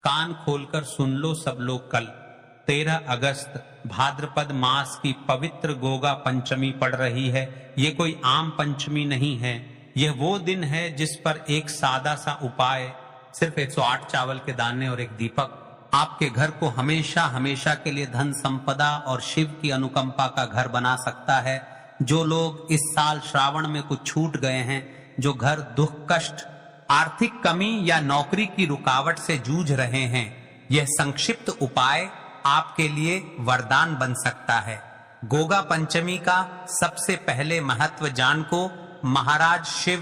कान खोलकर सुन लो सब लोग, कल 13 अगस्त भाद्रपद मास की पवित्र गोगा पंचमी पड़ रही है। ये कोई आम पंचमी नहीं है, यह वो दिन है जिस पर एक सादा सा उपाय, सिर्फ 108 चावल के दाने और एक दीपक, आपके घर को हमेशा हमेशा के लिए धन संपदा और शिव की अनुकंपा का घर बना सकता है। जो लोग इस साल श्रावण में कुछ छूट गए हैं, जो घर दुख कष्ट, आर्थिक कमी या नौकरी की रुकावट से जूझ रहे हैं, यह संक्षिप्त उपाय आपके लिए वरदान बन सकता है। गोगा पंचमी का सबसे पहले महत्व जान को महाराज शिव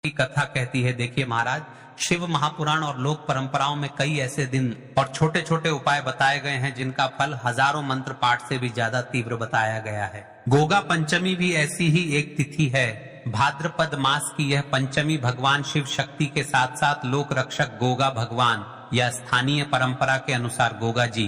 की कथा कहती है। देखिए महाराज, शिव महापुराण और लोक परंपराओं में कई ऐसे दिन और छोटे छोटे उपाय बताए गए हैं जिनका फल हजारों मंत्र पाठ से भी ज्यादा तीव्र बताया गया है। गोगा पंचमी भी ऐसी ही एक तिथि है। भाद्रपद मास की यह पंचमी भगवान शिव शक्ति के साथ साथ लोक रक्षक गोगा भगवान या स्थानीय परंपरा के अनुसार गोगा जी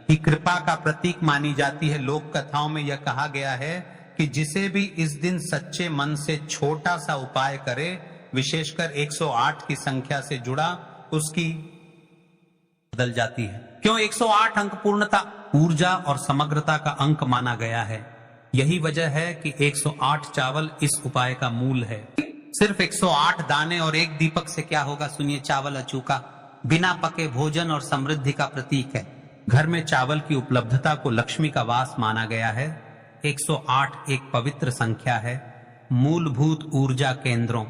की कृपा का प्रतीक मानी जाती है। लोक कथाओं में यह कहा गया है कि जिसे भी इस दिन सच्चे मन से छोटा सा उपाय करे, विशेषकर 108 की संख्या से जुड़ा, उसकी बदल जाती है। क्यों 108 अंक पूर्णता, ऊर्जा और समग्रता का अंक माना गया है। यही वजह है कि 108 चावल इस उपाय का मूल है। सिर्फ 108 दाने और एक दीपक से क्या होगा, सुनिए। चावल अचूका, बिना पके भोजन और समृद्धि का प्रतीक है। घर में चावल की उपलब्धता को लक्ष्मी का वास माना गया है। 108 एक पवित्र संख्या है। मूलभूत ऊर्जा केंद्रों,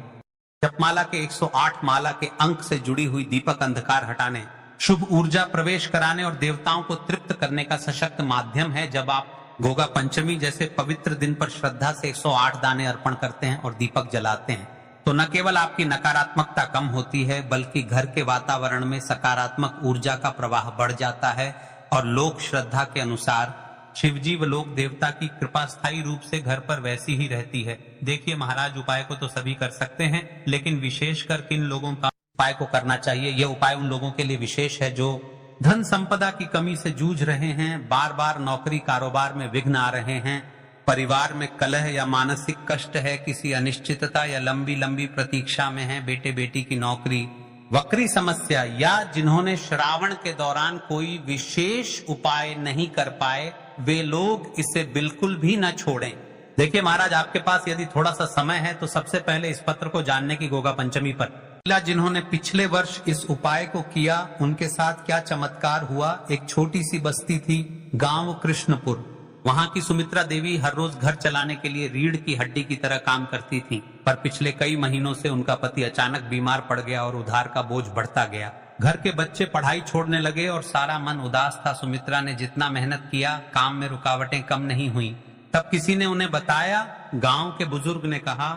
जपमाला के 108 माला के अंक से जुड़ी हुई दीपक अंधकार हटाने, शुभ ऊर्जा प्रवेश कराने और देवताओं को तृप्त करने का सशक्त माध्यम है। जब आप गोगा पंचमी जैसे पवित्र दिन पर श्रद्धा से 108 दाने अर्पण करते हैं और दीपक जलाते हैं, तो न केवल आपकी नकारात्मकता कम होती है, बल्कि घर के वातावरण में सकारात्मक ऊर्जा का प्रवाह बढ़ जाता है और लोक श्रद्धा के अनुसार शिवजी व लोक देवता की कृपा स्थायी रूप से घर पर वैसी ही रहती है। देखिए महाराज, उपाय को तो सभी कर सकते हैं, लेकिन विशेषकर किन लोगों का उपाय को करना चाहिए। यह उपाय उन लोगों के लिए विशेष है जो धन संपदा की कमी से जूझ रहे हैं, बार बार नौकरी कारोबार में विघ्न आ रहे हैं, परिवार में कलह या मानसिक कष्ट है, किसी अनिश्चितता या लंबी लंबी प्रतीक्षा में है, बेटे बेटी की नौकरी, वक्री समस्या, या जिन्होंने श्रावण के दौरान कोई विशेष उपाय नहीं कर पाए, वे लोग इसे बिल्कुल भी न छोड़ें। देखिए महाराज, आपके पास यदि थोड़ा सा समय है तो सबसे पहले इस पत्र को जानने की गोगा पंचमी पर जिन्होंने पिछले वर्ष इस उपाय को किया, उनके साथ क्या चमत्कार हुआ। एक छोटी सी बस्ती थी, गांव कृष्णपुर। वहां की सुमित्रा देवी हर रोज घर चलाने के लिए रीढ़ की हड्डी की तरह काम करती थी, पर पिछले कई महीनों से उनका पति अचानक बीमार पड़ गया और उधार का बोझ बढ़ता गया। घर के बच्चे पढ़ाई छोड़ने लगे और सारा मन उदास था। सुमित्रा ने जितना मेहनत किया, काम में रुकावटें कम नहीं हुई। तब किसी ने उन्हें बताया, गांव के बुजुर्ग ने कहा,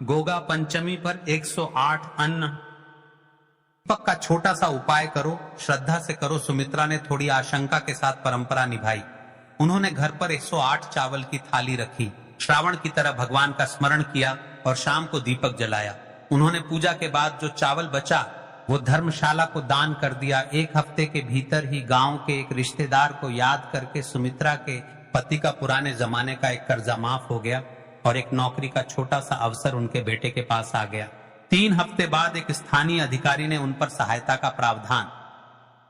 गोगा पंचमी पर 108 अन्न दीपक का छोटा सा उपाय करो, श्रद्धा से करो। सुमित्रा ने थोड़ी आशंका के साथ परंपरा निभाई। उन्होंने घर पर 108 चावल की थाली रखी, श्रावण की तरह भगवान का स्मरण किया और शाम को दीपक जलाया। उन्होंने पूजा के बाद जो चावल बचा वो धर्मशाला को दान कर दिया। एक हफ्ते के भीतर ही गांव के एक रिश्तेदार को याद करके सुमित्रा के पति का पुराने जमाने का एक कर्जा माफ हो गया और एक नौकरी का छोटा सा अवसर उनके बेटे के पास आ गया। 3 हफ्ते बाद एक स्थानीय अधिकारी ने उन पर सहायता का प्रावधान।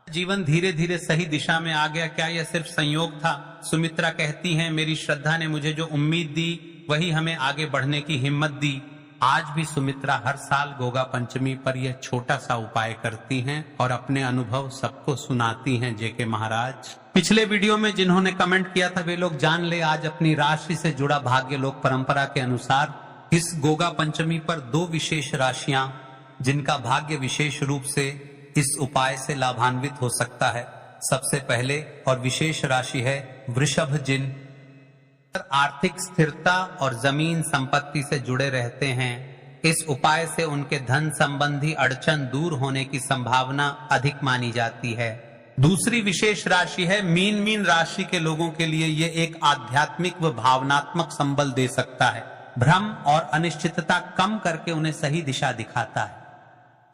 जीवन धीरे धीरे सही दिशा में आ गया। क्या यह सिर्फ संयोग था? सुमित्रा कहती हैं, मेरी श्रद्धा ने मुझे जो उम्मीद दी वही हमें आगे बढ़ने की हिम्मत दी। आज भी सुमित्रा हर साल गोगा पंचमी पर यह छोटा सा उपाय करती हैं और अपने अनुभव सबको सुनाती हैं। जेके महाराज, पिछले वीडियो में जिन्होंने कमेंट किया था वे लोग जान ले आज अपनी राशि से जुड़ा भाग्य। लोक परंपरा के अनुसार इस गोगा पंचमी पर 2 विशेष राशियां जिनका भाग्य विशेष रूप से इस उपाय से लाभान्वित हो सकता है। सबसे पहले और विशेष राशि है वृषभ, जिन आर्थिक स्थिरता और जमीन संपत्ति से जुड़े रहते हैं। इस उपाय से उनके धन संबंधी अड़चन दूर होने की संभावना अधिक मानी जाती है। दूसरी विशेष राशि है मीन। मीन राशि के लोगों के लिए ये एक आध्यात्मिक व भावनात्मक संबल दे सकता है, भ्रम और अनिश्चितता कम करके उन्हें सही दिशा दिखाता है।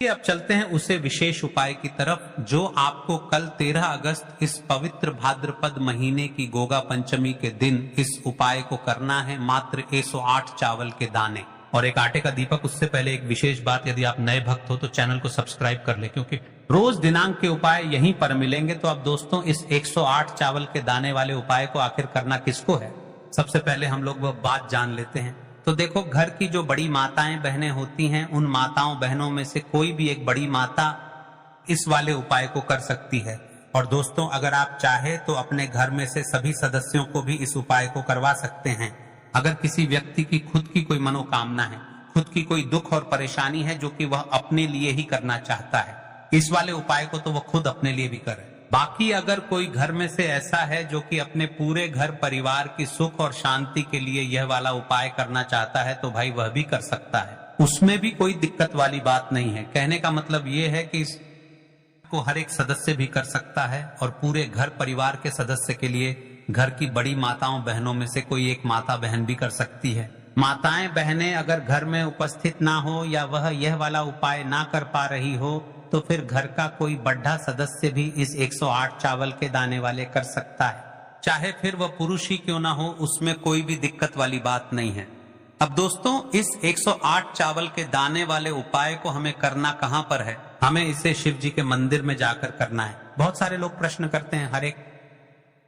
अब चलते हैं उसे विशेष उपाय की तरफ जो आपको कल 13 अगस्त इस पवित्र भाद्रपद महीने की गोगा पंचमी के दिन इस उपाय को करना है। मात्र 108 चावल के दाने और एक आटे का दीपक। उससे पहले एक विशेष बात, यदि आप नए भक्त हो तो चैनल को सब्सक्राइब कर ले, क्योंकि रोज दिनांक के उपाय यहीं पर मिलेंगे। तो अब दोस्तों इस 108 चावल के दाने वाले उपाय को आखिर करना किसको है, सबसे पहले हम लोग वह बात जान लेते हैं। तो देखो, घर की जो बड़ी माताएं बहनें होती हैं, उन माताओं बहनों में से कोई भी एक बड़ी माता इस वाले उपाय को कर सकती है। और दोस्तों, अगर आप चाहे तो अपने घर में से सभी सदस्यों को भी इस उपाय को करवा सकते हैं। अगर किसी व्यक्ति की खुद की कोई मनोकामना है, खुद की कोई दुख और परेशानी है जो कि वह अपने लिए ही करना चाहता है, इस वाले उपाय को तो वह खुद अपने लिए भी करे। बाकी अगर कोई घर में से ऐसा है जो कि अपने पूरे घर परिवार की सुख और शांति के लिए यह वाला उपाय करना चाहता है, तो भाई वह भी कर सकता है, उसमें भी कोई दिक्कत वाली बात नहीं है। कहने का मतलब यह है कि को हर एक सदस्य भी कर सकता है और पूरे घर परिवार के सदस्य के लिए घर की बड़ी माताओं बहनों में से कोई एक माता बहन भी कर सकती है। माताएं बहनें अगर घर में उपस्थित ना हो या वह यह वाला उपाय ना कर पा रही हो, तो फिर घर का कोई बड़ा सदस्य भी इस 108 चावल के दाने वाले कर सकता है, चाहे फिर वह पुरुष ही क्यों ना हो, उसमें कोई भी दिक्कत वाली बात नहीं है। अब दोस्तों, इस 108 चावल के दाने वाले उपाय को हमें करना कहां पर है? हमें इसे शिव जी के मंदिर में जाकर करना है। बहुत सारे लोग प्रश्न करते हैं, हर एक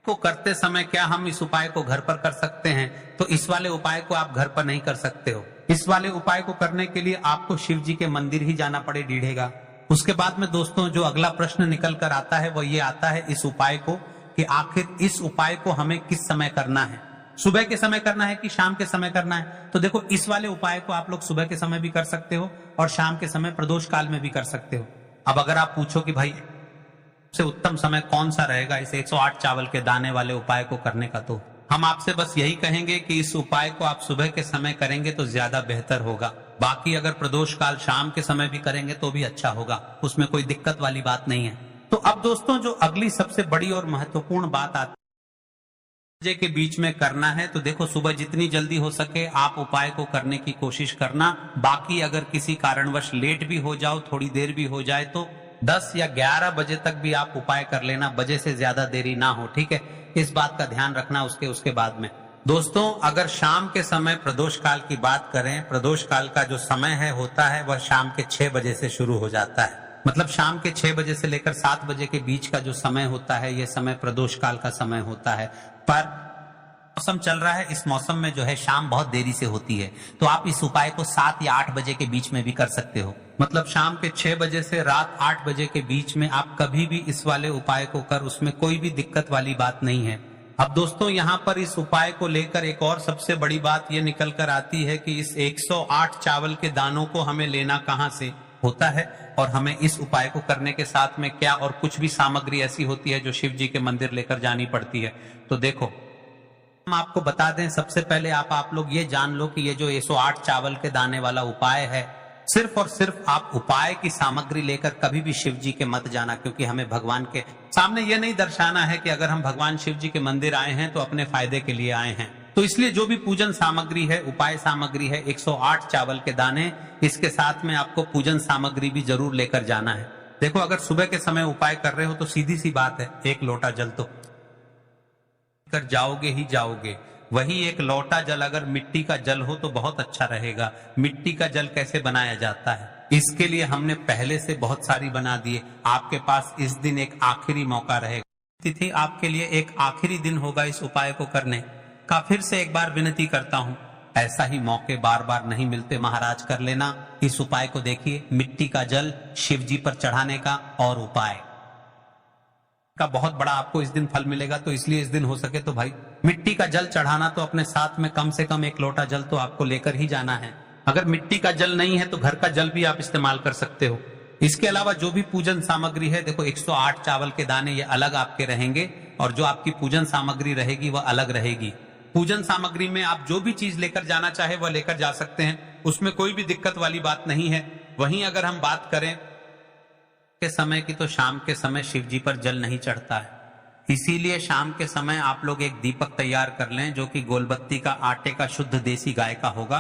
को करते समय क्या हम इस उपाय को घर पर कर सकते हैं? तो इस वाले उपाय को आप घर पर नहीं कर सकते हो। इस वाले उपाय को करने के लिए आपको शिव जी के मंदिर ही जाना पड़ेगा। उसके बाद में दोस्तों जो अगला प्रश्न निकल कर आता है वो ये आता है इस उपाय को, कि आखिर इस उपाय को हमें किस समय करना है, सुबह के समय करना है कि शाम के समय करना है? तो देखो, इस वाले उपाय को आप लोग सुबह के समय भी कर सकते हो और शाम के समय प्रदोष काल में भी कर सकते हो। अब अगर आप पूछो कि भाई सबसे उत्तम समय कौन सा रहेगा इस 108 चावल के दाने वाले उपाय को करने का, तो हम आपसे बस यही कहेंगे कि इस उपाय को आप सुबह के समय करेंगे तो ज्यादा बेहतर होगा। बाकी अगर प्रदोष काल शाम के समय भी करेंगे तो भी अच्छा होगा, उसमें कोई दिक्कत वाली बात नहीं है। तो अब दोस्तों जो अगली सबसे बड़ी और महत्वपूर्ण बात आती है के बीच में करना है, तो देखो, सुबह जितनी जल्दी हो सके आप उपाय को करने की कोशिश करना। बाकी अगर किसी कारणवश लेट भी हो जाओ, थोड़ी देर भी हो जाए, तो 10 या 11 बजे तक भी आप उपाय कर लेना, बजे से ज्यादा देरी ना हो, ठीक है? इस बात का ध्यान रखना उसके बाद में। दोस्तों, अगर शाम के समय प्रदोष काल की बात करें, प्रदोष काल का जो समय होता है वह शाम के 6 बजे से शुरू हो जाता है। मतलब शाम के 6 बजे से लेकर 7 बजे के बीच का जो समय होता है, यह समय प्रदोष काल का समय होता है। पर मौसम चल रहा है, इस मौसम में जो है शाम बहुत देरी से होती है, तो आप इस उपाय को 7 या 8 बजे के बीच में भी कर सकते हो। मतलब शाम के 6 बजे से रात 8 बजे के बीच में आप कभी भी इस वाले उपाय को कर, उसमें कोई भी दिक्कत वाली बात नहीं है। अब दोस्तों, यहाँ पर इस उपाय को लेकर एक और सबसे बड़ी बात यह निकल कर आती है कि इस 108 चावल के दानों को हमें लेना कहाँ से होता है और हमें इस उपाय को करने के साथ में क्या और कुछ भी सामग्री ऐसी होती है जो शिव जी के मंदिर लेकर जानी पड़ती है। तो देखो, हम आपको बता दें, सबसे पहले आप लोग ये जान लो कि ये जो 108 चावल के दाने वाला उपाय है, सिर्फ और सिर्फ आप उपाय की सामग्री लेकर कभी भी शिव जी के मत जाना, क्योंकि हमें भगवान के सामने ये नहीं दर्शाना है कि अगर हम भगवान शिव जी के मंदिर आए हैं तो अपने फायदे के लिए आए हैं। तो इसलिए जो भी पूजन सामग्री है, उपाय सामग्री है, 108 चावल के दाने, इसके साथ में आपको पूजन सामग्री भी जरूर लेकर जाना है। देखो, अगर सुबह के समय उपाय कर रहे हो तो सीधी सी बात है, एक लोटा जल तो कर जाओगे ही जाओगे। वही एक लोटा जल अगर मिट्टी का जल हो तो बहुत अच्छा रहेगा। मिट्टी का जल कैसे बनाया जाता है, इसके लिए हमने पहले से बहुत सारी बना दिए। आपके पास इस दिन एक आखिरी मौका रहेगा, तिथि आपके लिए एक आखिरी दिन होगा इस उपाय को करने का। फिर से एक बार विनती करता हूं, ऐसा ही मौके बार बार नहीं मिलते महाराज, कर लेना इस उपाय को। देखिए, मिट्टी का जल शिव जी पर चढ़ाने का और उपाय का बहुत बड़ा आपको इस दिन फल मिलेगा। तो इसलिए इस दिन हो सके तो भाई मिट्टी का जल चढ़ाना, तो अपने साथ में कम से कम एक लोटा जल तो आपको लेकर ही जाना है। अगर मिट्टी का जल नहीं है तो घर का जल भी आप इस्तेमाल कर सकते हो। इसके अलावा जो भी पूजन सामग्री है, देखो 108 चावल के दाने ये अलग आपके रहेंगे और जो आपकी पूजन सामग्री रहेगी वह अलग रहेगी। पूजन सामग्री में आप जो भी चीज लेकर जाना चाहे वह लेकर जा सकते हैं, उसमें कोई भी दिक्कत वाली बात नहीं है। वहीं अगर हम बात करें के समय की, तो शाम के समय शिव जी पर जल नहीं चढ़ता है, इसीलिए शाम के समय आप लोग एक दीपक तैयार कर लें जो कि गोलबत्ती का, आटे का, शुद्ध देसी गाय का होगा,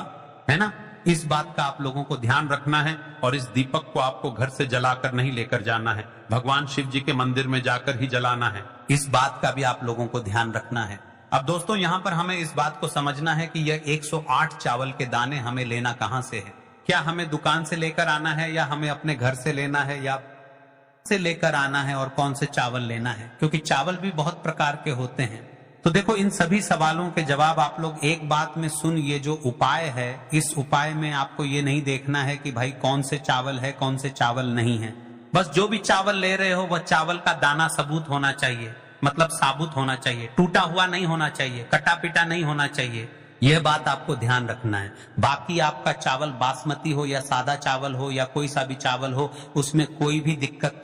है ना? इस बात का आप लोगों को ध्यान रखना है और इस दीपक को आपको घर से जलाकर नहीं लेकर जाना है, भगवान शिव जी के मंदिर में जाकर ही जलाना है। इस बात का भी आप लोगों को ध्यान रखना है। अब दोस्तों, यहाँ पर हमें इस बात को समझना है कि यह 108 चावल के दाने हमें लेना कहाँ से है। क्या हमें दुकान से लेकर आना है या हमें अपने घर से लेना है या से लेकर आना है और कौन से चावल लेना है, क्योंकि चावल भी बहुत प्रकार के होते हैं। तो देखो, इन सभी सवालों के जवाब आप लोग एक बात में सुन, ये जो उपाय है, इस उपाय में आपको ये नहीं देखना है कि भाई कौन से चावल है कौन से चावल नहीं है। बस जो भी चावल ले रहे हो वह चावल का दाना सबूत होना चाहिए, मतलब साबुत होना चाहिए, टूटा हुआ नहीं होना चाहिए, कटा पिटा नहीं होना चाहिए। यह बात आपको ध्यान रखना है। बाकी आपका चावल बासमती हो या सादा चावल हो या कोई सा भी चावल हो, उसमें कोई भी दिक्कत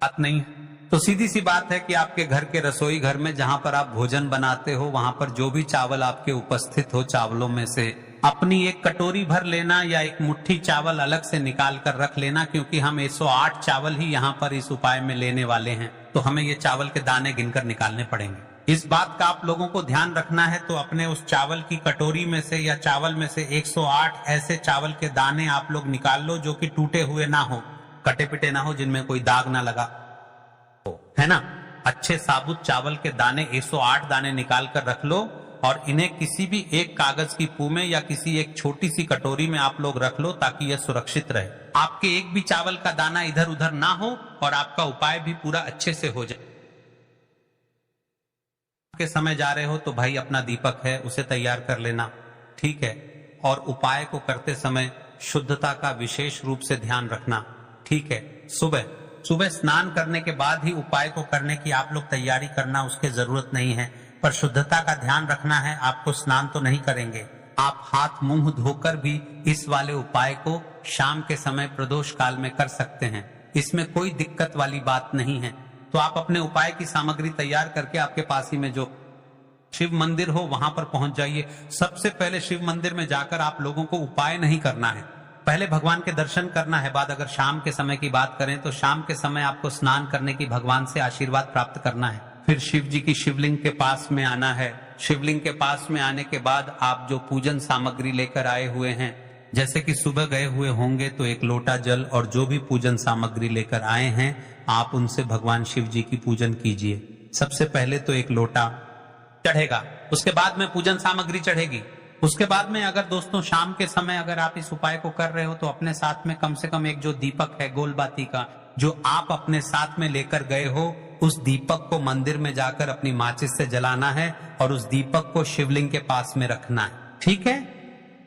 बात नहीं है। तो सीधी सी बात है कि आपके घर के रसोई घर में जहां पर आप भोजन बनाते हो, वहां पर जो भी चावल आपके उपस्थित हो, चावलों में से अपनी एक कटोरी भर लेना या एक मुट्ठी चावल अलग से निकाल कर रख लेना, क्योंकि हम 108 चावल ही यहाँ पर इस उपाय में लेने वाले हैं, तो हमें ये चावल के दाने गिनकर निकालने पड़ेंगे। इस बात का आप लोगों को ध्यान रखना है। तो अपने उस चावल की कटोरी में से या चावल में से 108 ऐसे चावल के दाने आप लोग निकाल लो जो कि टूटे हुए ना हो, कटे पिटे ना हो, जिनमें कोई दाग ना लगा हो, है ना। अच्छे साबुत चावल के दाने 108 दाने निकाल कर रख लो और इन्हें किसी भी एक कागज की पू में या किसी एक छोटी सी कटोरी में आप लोग रख लो, ताकि यह सुरक्षित रहे। आपके एक भी चावल का दाना इधर उधर ना हो और आपका उपाय भी पूरा अच्छे से हो जाए। के समय जा रहे हो तो भाई अपना दीपक है उसे तैयार कर लेना, ठीक है। और उपाय को करते समय शुद्धता का विशेष रूप से ध्यान रखना, ठीक है। सुबह सुबह स्नान करने के बाद ही उपाय को करने की आप लोग तैयारी करना, उसकी जरूरत नहीं है, पर शुद्धता का ध्यान रखना है। आपको स्नान तो नहीं करेंगे, आप हाथ मुंह धोकर भी इस वाले उपाय को शाम के समय प्रदोष काल में कर सकते हैं। इसमें कोई दिक्कत वाली बात नहीं है। तो आप अपने उपाय की सामग्री तैयार करके आपके पास ही में जो शिव मंदिर हो वहां पर पहुंच जाइए। सबसे पहले शिव मंदिर में जाकर आप लोगों को उपाय नहीं करना है, पहले भगवान के दर्शन करना है। बाद अगर शाम के समय की बात करें तो शाम के समय आपको स्नान करने की भगवान से आशीर्वाद प्राप्त करना है। फिर शिव जी की शिवलिंग के पास में आना है। शिवलिंग के पास में आने के बाद आप जो पूजन सामग्री लेकर आए हुए हैं, जैसे कि सुबह गए हुए होंगे तो एक लोटा जल और जो भी पूजन सामग्री लेकर आए हैं आप उनसे भगवान शिव जी की पूजन कीजिए। सबसे पहले तो एक लोटा चढ़ेगा, उसके बाद में पूजन सामग्री चढ़ेगी। उसके बाद में अगर दोस्तों शाम के समय अगर आप इस उपाय को कर रहे हो तो अपने साथ में कम से कम एक जो दीपक है गोलबाती का, जो आप अपने साथ में लेकर गए हो, उस दीपक को मंदिर में जाकर अपनी माचिस से जलाना है और उस दीपक को शिवलिंग के पास में रखना है, ठीक है।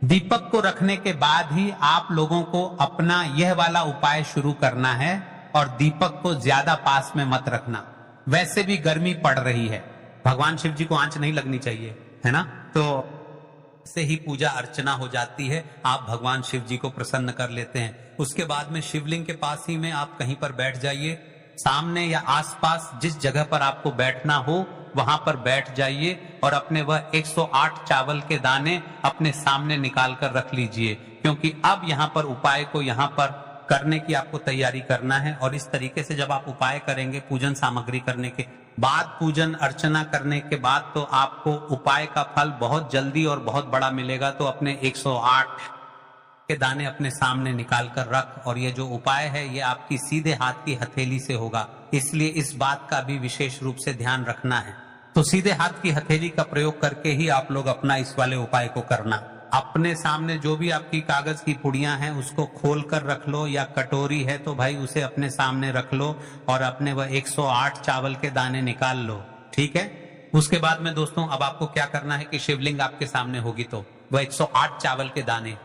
दीपक को रखने के बाद ही आप लोगों को अपना यह वाला उपाय शुरू करना है और दीपक को ज्यादा पास में मत रखना। वैसे भी गर्मी पड़ रही है, भगवान शिव जी को आंच नहीं लगनी चाहिए, है ना। तो से ही पूजा अर्चना हो जाती है, आप भगवान शिव जी को प्रसन्न कर लेते हैं। उसके बाद में शिवलिंग के पास ही में आप कहीं पर बैठ जाइए, सामने या आसपास जिस जगह पर आपको बैठना हो वहां पर बैठ जाइए और अपने वह 108 चावल के दाने अपने सामने निकाल कर रख लीजिए, क्योंकि अब यहाँ पर उपाय को यहाँ पर करने की आपको तैयारी करना है। और इस तरीके से जब आप उपाय करेंगे पूजन सामग्री करने के बाद, पूजन अर्चना करने के बाद, तो आपको उपाय का फल बहुत जल्दी और बहुत बड़ा मिलेगा। तो अपने 108 के दाने अपने सामने निकाल कर रख, और ये जो उपाय है ये आपकी सीधे हाथ की हथेली से होगा, इसलिए इस बात का भी विशेष रूप से ध्यान रखना है। तो सीधे हाथ की हथेली का प्रयोग करके ही आप लोग अपना इस वाले उपाय को करना। अपने सामने जो भी आपकी कागज की पुड़ियां हैं उसको खोल कर रख लो, या कटोरी है तो भाई उसे अपने सामने रख लो और अपने वह 108 चावल के दाने निकाल लो, ठीक है। उसके बाद में दोस्तों अब आपको क्या करना है कि शिवलिंग आपके सामने होगी तो वह 108 चावल के दाने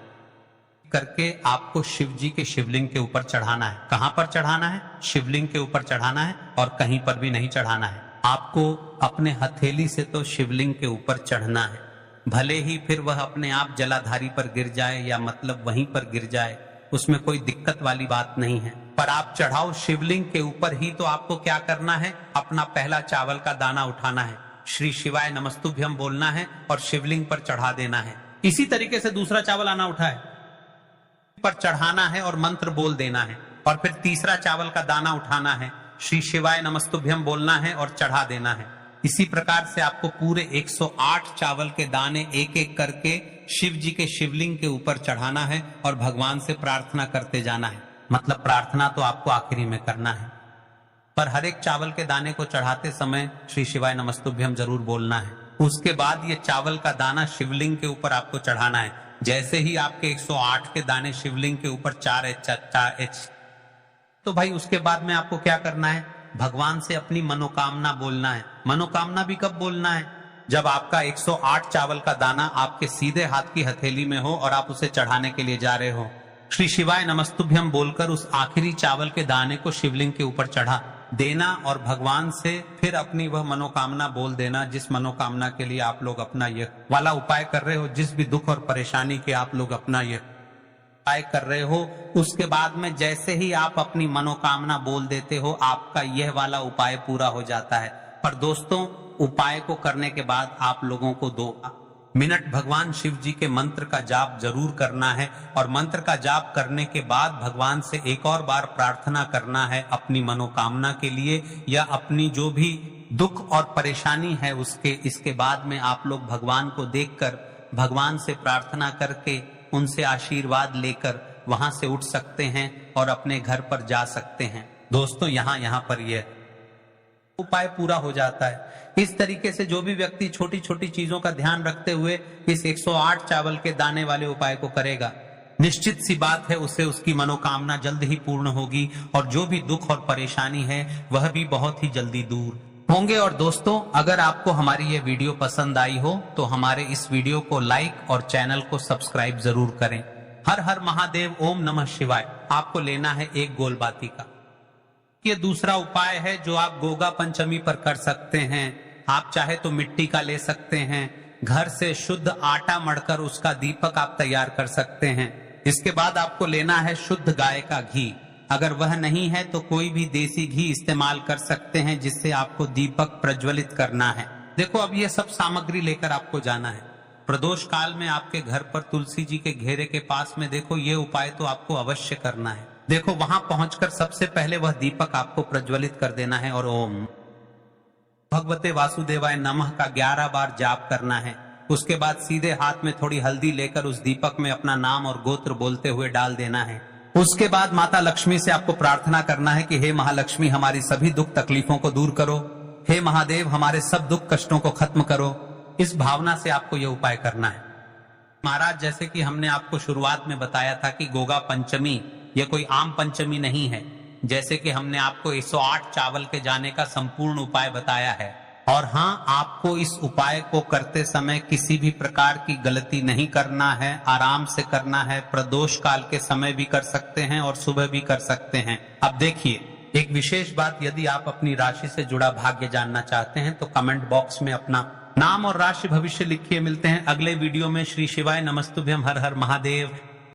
करके आपको शिव जी के शिवलिंग के ऊपर चढ़ाना है। कहां पर चढ़ाना है? शिवलिंग के ऊपर चढ़ाना है और कहीं पर भी नहीं चढ़ाना है। आपको अपने हथेली से तो शिवलिंग के ऊपर चढ़ना है, भले ही फिर वह अपने आप जलाधारी पर गिर जाए या मतलब वहीं पर गिर जाए, उसमें कोई दिक्कत वाली बात नहीं है, पर आप चढ़ाओ शिवलिंग के ऊपर ही। तो आपको क्या करना है, अपना पहला चावल का दाना उठाना है, श्री शिवाय नमस्तुभ्यम बोलना है और शिवलिंग पर चढ़ा देना है। इसी तरीके से दूसरा चावल आना उठाए पर चढ़ाना है और मंत्र बोल देना है, और फिर तीसरा चावल का दाना उठाना है, श्री शिवाय नमस्तुभ्यम बोलना है और चढ़ा देना है। इसी प्रकार से आपको पूरे 108 चावल के दाने एक एक करके शिव जी के शिवलिंग के ऊपर चढ़ाना है और भगवान से प्रार्थना करते जाना है। मतलब प्रार्थना तो आपको आखिरी में करना है, पर हर एक चावल के दाने को चढ़ाते समय श्री शिवाय नमस्तुभ्यम जरूर बोलना है। उसके बाद ये चावल का दाना शिवलिंग के ऊपर आपको चढ़ाना है। जैसे ही आपके 108 के दाने शिवलिंग के ऊपर तो भाई उसके बाद में आपको क्या करना है, भगवान से अपनी मनोकामना बोलना है। मनोकामना भी कब बोलना है, जब आपका 108 चावल का दाना आपके सीधे हाथ की हथेली में हो और आप उसे चढ़ाने के लिए जा रहे हो। श्री शिवाय नमस्तुभ्यम बोलकर उस आखिरी चावल के दाने को शिवलिंग के ऊपर चढ़ा देना और भगवान से फिर अपनी वह मनोकामना बोल देना, जिस मनोकामना के लिए आप लोग अपना यह वाला उपाय कर रहे हो, जिस भी दुख और परेशानी के आप लोग अपना यह उपाय कर रहे हो। उसके बाद में जैसे ही आप अपनी मनोकामना बोल देते हो, आपका यह वाला उपाय पूरा हो जाता है। पर दोस्तों, उपाय को करने के बाद आप लोगों को 2 मिनट भगवान शिव जी के मंत्र का जाप जरूर करना है और मंत्र का जाप करने के बाद भगवान से एक और बार प्रार्थना करना है अपनी मनोकामना के लिए या अपनी जो भी दुख और परेशानी है इसके बाद में आप लोग भगवान को देखकर भगवान से प्रार्थना करके उनसे आशीर्वाद लेकर वहां से उठ सकते हैं और अपने घर पर जा सकते हैं। दोस्तों, यहाँ पर यह उपाय पूरा हो जाता है। इस तरीके से जो भी व्यक्ति छोटी छोटी चीजों का ध्यान रखते हुए इस 108 चावल के दाने वाले उपाय को करेगा, निश्चित सी बात है उसे उसकी मनोकामना जल्द ही पूर्ण होगी और जो भी दुख और परेशानी है वह भी बहुत ही जल्दी दूर होंगे। और दोस्तों, अगर आपको हमारी ये वीडियो पसंद आई हो तो हमारे इस वीडियो को लाइक और चैनल को सब्सक्राइब जरूर करें। हर हर महादेव, ओम नमः शिवाय। आपको लेना है एक गोलबाती का। ये दूसरा उपाय है जो आप गोगा पंचमी पर कर सकते हैं। आप चाहे तो मिट्टी का ले सकते हैं, घर से शुद्ध आटा मढ़कर उसका दीपक आप तैयार कर सकते हैं। इसके बाद आपको लेना है शुद्ध गाय का घी। अगर वह नहीं है तो कोई भी देसी घी इस्तेमाल कर सकते हैं जिससे आपको दीपक प्रज्वलित करना है। देखो, अब ये सब सामग्री लेकर आपको जाना है। प्रदोष काल में आपके घर पर तुलसी जी के घेरे के पास में देखो, ये उपाय तो आपको अवश्य करना है। देखो, वहां पहुंचकर सबसे पहले वह दीपक आपको प्रज्वलित कर देना है और ओम भगवते वासुदेवाय नमः का 11 बार जाप करना है। उसके बाद सीधे हाथ में थोड़ी हल्दी लेकर उस दीपक में अपना नाम और गोत्र बोलते हुए डाल देना है। उसके बाद माता लक्ष्मी से आपको प्रार्थना करना है कि हे महालक्ष्मी, हमारी सभी दुख तकलीफों को दूर करो। हे महादेव, हमारे सब दुख कष्टों को खत्म करो। इस भावना से आपको यह उपाय करना है। महाराज, जैसे कि हमने आपको शुरुआत में बताया था कि गोगा पंचमी यह कोई आम पंचमी नहीं है। जैसे कि हमने आपको 108 चावल के जाने का संपूर्ण उपाय बताया है। और हाँ, आपको इस उपाय को करते समय किसी भी प्रकार की गलती नहीं करना है, आराम से करना है। प्रदोष काल के समय भी कर सकते हैं और सुबह भी कर सकते हैं। अब देखिए, एक विशेष बात, यदि आप अपनी राशि से जुड़ा भाग्य जानना चाहते हैं तो कमेंट बॉक्स में अपना नाम और राशि भविष्य लिखिए। मिलते हैं अगले वीडियो में। श्री शिवाय नमस्तुभ्यम। हर हर महादेव।